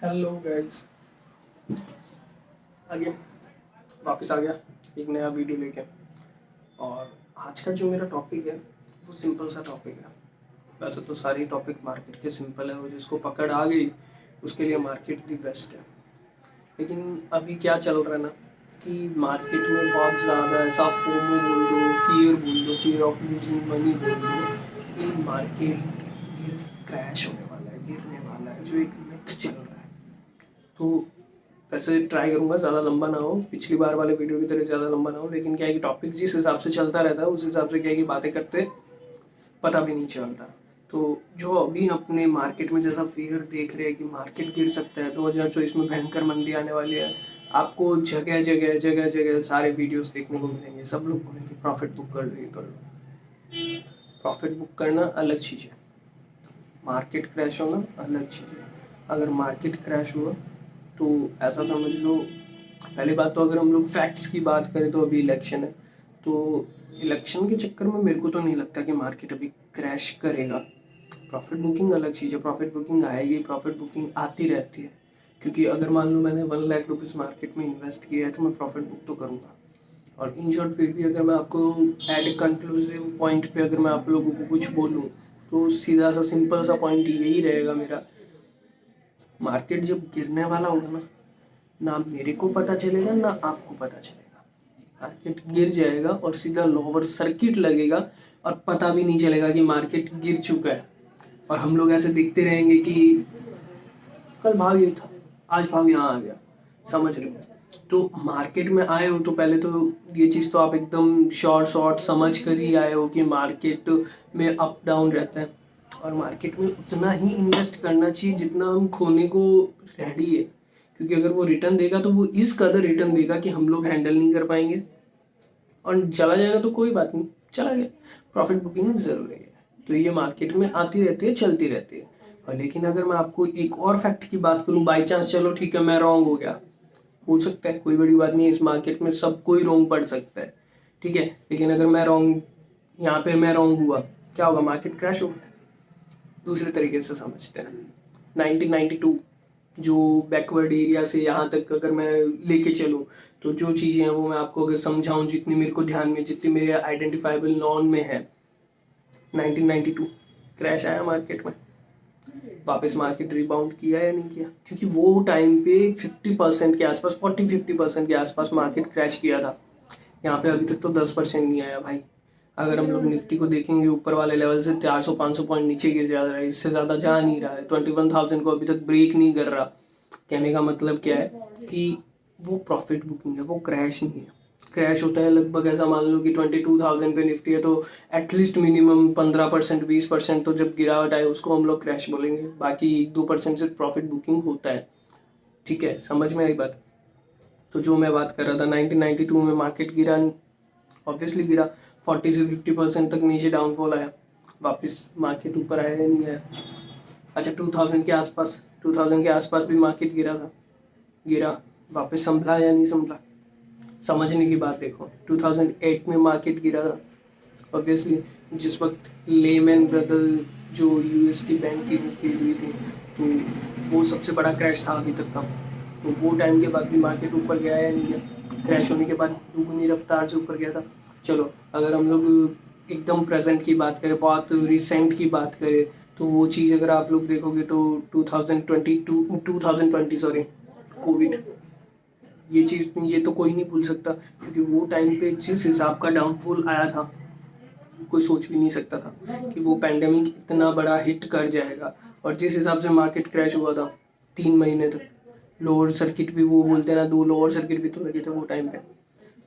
Hello guys, again वापस आ गया एक नया वीडियो लेके। और आज का जो मेरा टॉपिक है वो सिंपल सा टॉपिक है। वैसे तो सारी टॉपिक मार्केट के सिंपल है, वो जिसको पकड़ आ गई उसके लिए मार्केट दी बेस्ट है। लेकिन अभी क्या चल रहा है ना कि मार्केट में बहुत ज़्यादा ऐसा फोमो बोल दो, फियर ऑफ लूजिंग मनी बोल दो कि मार्केट क्रैश होने वाला है, गिरने वाला है, जो एक मिथ चल रहा है। तो वैसे ट्राई करूंगा ज़्यादा लंबा ना हो, पिछली बार वाले वीडियो की तरह ज़्यादा लंबा ना हो, लेकिन क्या है कि टॉपिक जिस हिसाब से चलता रहता है उस हिसाब से क्या है कि बातें करते पता भी नहीं चलता। तो जो अभी अपने मार्केट में जैसा फियर देख रहे हैं कि मार्केट गिर सकता है, 2024 में भयंकर मंदी आने वाली है, आपको जगह जगह जगह जगह सारे वीडियोस देखने को मिलेंगे। सब लोग बोलेंगे प्रॉफिट बुक कर लो, ये कर लो। प्रॉफिट बुक करना अलग चीज़ है, मार्केट क्रैश होना अलग चीज़ है। अगर मार्केट क्रैश हुआ तो ऐसा समझ लो, पहली बात तो अगर हम लोग फैक्ट्स की बात करें तो अभी इलेक्शन है। तो इलेक्शन के चक्कर में मेरे को तो नहीं लगता कि मार्केट अभी क्रैश करेगा। प्रॉफिट बुकिंग अलग चीज़ है, प्रॉफिट बुकिंग आएगी, प्रॉफिट बुकिंग आती रहती है। क्योंकि अगर मान लो मैंने 1 लाख रुपीज़ मार्केट में इन्वेस्ट किया है तो मैं प्रॉफिट बुक तो करूँगा। और इन शॉर्ट फिर भी अगर मैं आपको एट कंक्लूसिव पॉइंट पे अगर मैं आप लोगों को कुछ बोलूँ तो सीधा सा सिंपल सा पॉइंट यही रहेगा मेरा। मार्केट जब गिरने वाला होगा ना, ना मेरे को पता चलेगा ना आपको पता चलेगा। मार्केट गिर जाएगा और सीधा लोअर सर्किट लगेगा और पता भी नहीं चलेगा कि मार्केट गिर चुका है। और हम लोग ऐसे देखते रहेंगे कि कल भाव ये था, आज भाव यहाँ आ गया। समझ रहे हो? तो मार्केट में आए हो तो पहले तो ये चीज़ तो आप एकदम शॉर्ट समझ कर ही आए हो कि मार्केट में अप डाउन रहता है। और मार्केट में उतना ही इन्वेस्ट करना चाहिए जितना हम खोने को रेडी है। क्योंकि अगर वो रिटर्न देगा तो वो इस कदर रिटर्न देगा कि हम लोग हैंडल नहीं कर पाएंगे। और चला जाएगा तो कोई बात नहीं, चला गया। प्रॉफिट बुकिंग जरूरी है। तो ये मार्केट में आती रहती है, चलती रहती है। और लेकिन अगर मैं आपको एक और फैक्ट की बात करूं, बाई चांस चलो ठीक है मैं रॉन्ग हो गया, हो सकता है, कोई बड़ी बात नहीं है, इस मार्केट में सब कोई रॉन्ग पड़ सकता है, ठीक है। लेकिन अगर मैं रॉन्ग, यहाँ पे मैं रॉन्ग हुआ, क्या होगा? मार्केट क्रैश होगा। दूसरे तरीके से समझते हैं, 1992 जो बैकवर्ड एरिया से यहाँ तक अगर मैं लेके चलूँ तो जो चीज़ें हैं वो मैं आपको अगर समझाऊँ, जितनी मेरे को ध्यान में, जितनी मेरे आइडेंटिफाइबल नॉन में है। 1992 क्रैश आया मार्केट में, वापस मार्केट रिबाउंड किया या नहीं किया? क्योंकि वो टाइम पे 50% के आसपास, 40-50% के आसपास मार्केट क्रैश किया था। यहाँ पे अभी तक तो 10% नहीं आया भाई। अगर हम लोग निफ्टी को देखेंगे ऊपर वाले लेवल से 400-500 पॉइंट नीचे गिर जा रहा है, इससे ज़्यादा जा नहीं रहा है, 21,000 को अभी तक ब्रेक नहीं कर रहा। कहने का मतलब क्या है कि वो प्रॉफिट बुकिंग है, वो क्रैश नहीं है। क्रैश होता है लगभग ऐसा मान लो कि 22,000 पे निफ्टी है तो एटलीस्ट मिनिमम 15%, 20% तो जब गिरावट आए उसको हम लोग क्रैश बोलेंगे। बाकी 1-2% से प्रॉफिट बुकिंग होता है, ठीक है, समझ में आई बात? तो जो मैं बात कर रहा था, 1992 में मार्केट गिरा नहीं, ऑब्वियसली गिरा। 40 से 50% तक नीचे डाउनफॉल आया, वापस मार्केट ऊपर आया या नहीं आया? अच्छा, 2000 के आसपास भी मार्केट गिरा था, गिरा, वापस संभला या नहीं संभला? समझने की बात देखो, 2008 में मार्केट गिरा था, ऑब्वियसली जिस वक्त लेमैन ब्रदर जो यूएसटी बैंक थी वो फेल हुई थी, तो वो सबसे बड़ा क्रैश था अभी तक का। तो वो टाइम के बाद भी मार्केट ऊपर गया या नहीं गया? क्रैश होने के बाद दुगनी रफ्तार से ऊपर गया था। चलो अगर हम लोग एकदम प्रेजेंट की बात करें, बहुत रिसेंट की बात करें, तो वो चीज़ अगर आप लोग देखोगे तो 2020 सॉरी, कोविड, ये चीज़ ये तो कोई नहीं भूल सकता। क्योंकि वो टाइम पे जिस हिसाब का डाउनफॉल आया था, कोई सोच भी नहीं सकता था कि वो पैंडेमिक इतना बड़ा हिट कर जाएगा। और जिस हिसाब से मार्केट क्रैश हुआ था 3 महीने तक, लोअर सर्किट भी, वो बोलते हैं ना, 2 लोअर सर्किट भी तो लगे थे वो टाइम पे।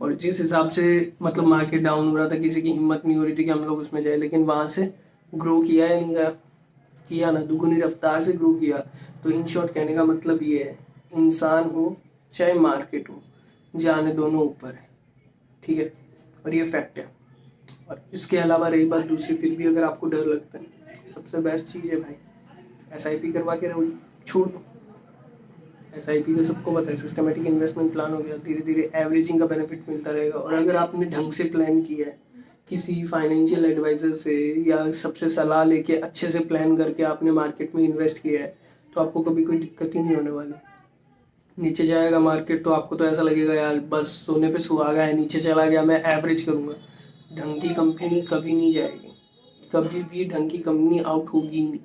और जिस हिसाब से मतलब मार्केट डाउन हो रहा था, किसी की हिम्मत नहीं हो रही थी कि हम लोग उसमें जाए, लेकिन वहाँ से ग्रो किया या नहीं गया? किया ना, दुगुनी रफ्तार से ग्रो किया। तो इन शॉर्ट कहने का मतलब ये है, इंसान हो चाहे मार्केट हो, जाने दोनों ऊपर है, ठीक है। और ये फैक्ट है। और इसके अलावा रही बात दूसरी, फिर भी अगर आपको डर लगता है, सबसे बेस्ट चीज़ है भाई, एसआईपी करवा के छोड़ दो। एसआईपी का सबको पता है, सिस्टमेटिक इन्वेस्टमेंट प्लान हो गया, धीरे धीरे एवरेजिंग का बेनिफिट मिलता रहेगा। और अगर आपने ढंग से प्लान किया है, किसी फाइनेंशियल एडवाइजर से या सबसे सलाह लेके अच्छे से प्लान करके आपने मार्केट में इन्वेस्ट किया है, तो आपको कभी कोई दिक्कत ही नहीं होने वाली। नीचे जाएगा मार्केट तो आपको तो ऐसा लगेगा यार बस सोने पे सुहागा है, नीचे चला गया मैं एवरेज करूँगा। ढंग की कंपनी कभी नहीं जाएगी, कभी भी ढंग की कंपनी आउट होगी ही नहीं।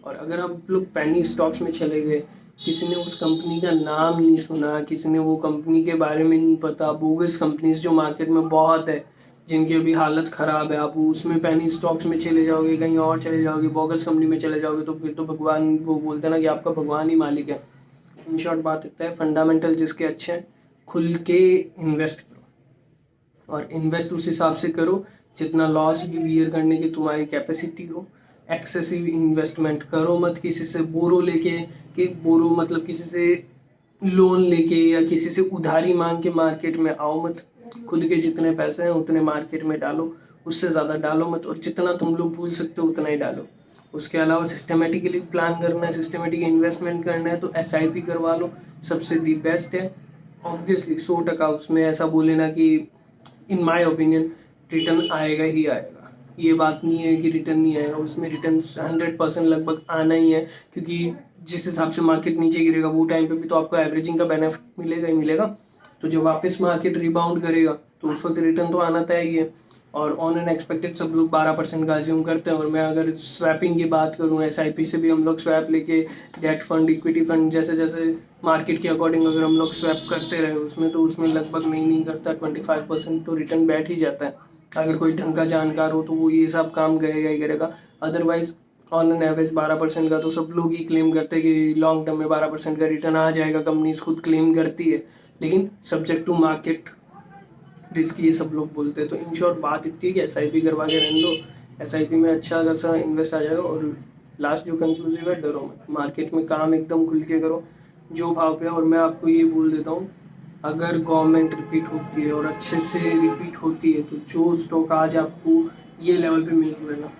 और अगर आप लोग पेनी स्टॉक्स में चले गए, किसी ने उस कंपनी का नाम नहीं सुना, किसी ने वो कंपनी के बारे में नहीं पता, बोगस कंपनीज जो मार्केट में बहुत है जिनकी अभी हालत ख़राब है, आप उसमें पेनी स्टॉक्स में चले जाओगे, कहीं और चले जाओगे, बोगस कंपनी में चले जाओगे, तो फिर तो भगवान, वो बोलते हैं ना कि आपका भगवान ही मालिक है। इन शॉर्ट बात इतना है, फंडामेंटल जिसके अच्छे हैं खुल के इन्वेस्ट करो, और इन्वेस्ट उस हिसाब से करो जितना लॉस भी बियर करने की तुम्हारी कैपेसिटी हो। एक्सेसिव इन्वेस्टमेंट करो मत, किसी से बोरो लेके, कि बोरो मतलब किसी से लोन लेके या किसी से उधारी मांग के मार्केट में आओ मत। खुद के जितने पैसे हैं उतने मार्केट में डालो, उससे ज़्यादा डालो मत, और जितना तुम लोग भूल सकते हो उतना ही डालो। उसके अलावा सिस्टमेटिकली प्लान करना है, सिस्टमेटिक इन्वेस्टमेंट करना है तो SIP करवा लो, सबसे दी बेस्ट है। ऑब्वियसली 100% उसमें ऐसा बोले ना कि इन माय ओपिनियन रिटर्न आएगा ही आएगा, ये बात नहीं है कि रिटर्न नहीं आएगा, उसमें रिटर्न 100% लगभग आना ही है, क्योंकि जिस हिसाब से मार्केट नीचे गिरेगा वो टाइम पे भी तो आपको एवरेजिंग का बेनिफिट मिलेगा ही मिलेगा। तो जब वापस मार्केट रिबाउंड करेगा तो उस वक्त रिटर्न तो आना तय ही है। और ऑन एन एक्सपेक्टेड सब लोग 12% का अज्यूम करते हैं। और मैं अगर स्वैपिंग की बात करूँ, SIP से भी हम लोग स्वैप लेके डेट फंड, इक्विटी फंड, जैसे जैसे मार्केट के अकॉर्डिंग अगर हम लोग स्वैप करते रहे उसमें, तो उसमें लगभग नहीं करता 25% तो रिटर्न बैठ ही जाता है। अगर कोई ढंग का जानकार हो तो वो ये सब काम करेगा ही करेगा। अदरवाइज ऑन एन एवरेज 12% का तो सब लोग ही क्लेम करते हैं कि लॉन्ग टर्म में 12% का रिटर्न आ जाएगा, कंपनीज खुद क्लेम करती है, लेकिन सब्जेक्ट टू मार्केट रिस्क ये सब लोग बोलते हैं। तो इन शॉर्ट बात इतनी है कि SIP करवा के रहने दो, SIP में अच्छा खासा इन्वेस्ट आ जाएगा। और लास्ट जो कंक्लूसिव है, डरो मत, मार्केट में काम एकदम खुल के करो जो भाव पे है। और मैं आपको ये बोल देता हूँ, अगर गवर्नमेंट रिपीट होती है और अच्छे से रिपीट होती है तो जो स्टॉक आज आपको ये लेवल पे मिल रहा है ना,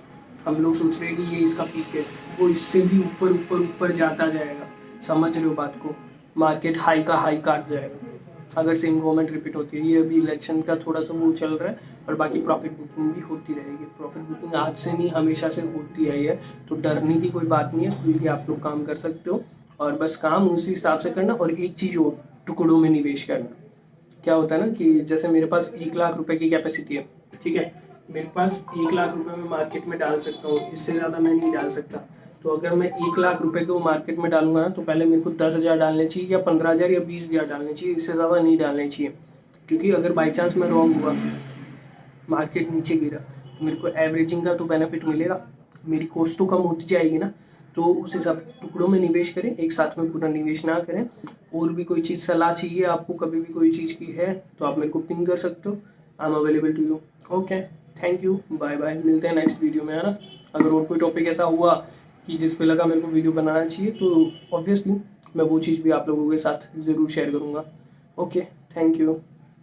हम लोग सोच रहे हैं कि ये इसका पीक है, वो इससे भी ऊपर ऊपर ऊपर जाता जाएगा। समझ रहे हो बात को? मार्केट हाई का हाई काट जाएगा अगर सेम गवर्नमेंट रिपीट होती है। ये अभी इलेक्शन का थोड़ा सा वो चल रहा है, और बाकी प्रॉफिट बुकिंग भी होती रहेगी। प्रॉफिट बुकिंग आज से नहीं, हमेशा से होती आई है, तो डरने की कोई बात नहीं है, क्योंकि आप लोग काम कर सकते हो। और बस काम उसी हिसाब से करना। और एक चीज़ और, टुकड़ों में निवेश करना। क्या होता है ना कि जैसे मेरे पास 1 लाख रुपए की कैपेसिटी है, ठीक है, मेरे पास 1 लाख रुपए मैं मार्केट में डाल सकता हूँ, इससे ज़्यादा मैं नहीं डाल सकता। तो अगर मैं 1 लाख रुपए को मार्केट में डालूंगा ना, तो पहले मेरे को 10,000 डालने चाहिए, या 15,000 या 20,000 डालने चाहिए, इससे ज़्यादा नहीं डालने चाहिए। क्योंकि अगर बाई चांस मैं रॉन्ग हुआ, मार्केट नीचे गिरा, तो मेरे को एवरेजिंग का तो बेनिफिट मिलेगा, मेरी कॉस्ट तो कम होती जाएगी ना। तो उस हिसाब टुकड़ों में निवेश करें, एक साथ में पूरा निवेश ना करें। और भी कोई चीज़ सलाह चाहिए आपको, कभी भी कोई चीज़ की है तो आप मेरे को पिंग कर सकते हो। I am available to you. Okay, thank you, bye bye, मिलते हैं नेक्स्ट वीडियो में, है ना। अगर और कोई टॉपिक ऐसा हुआ कि जिस पे लगा मेरे को वीडियो बनाना चाहिए, तो ऑब्वियसली मैं वो चीज़ भी आप लोगों के साथ ज़रूर शेयर करूँगा। Okay, thank you.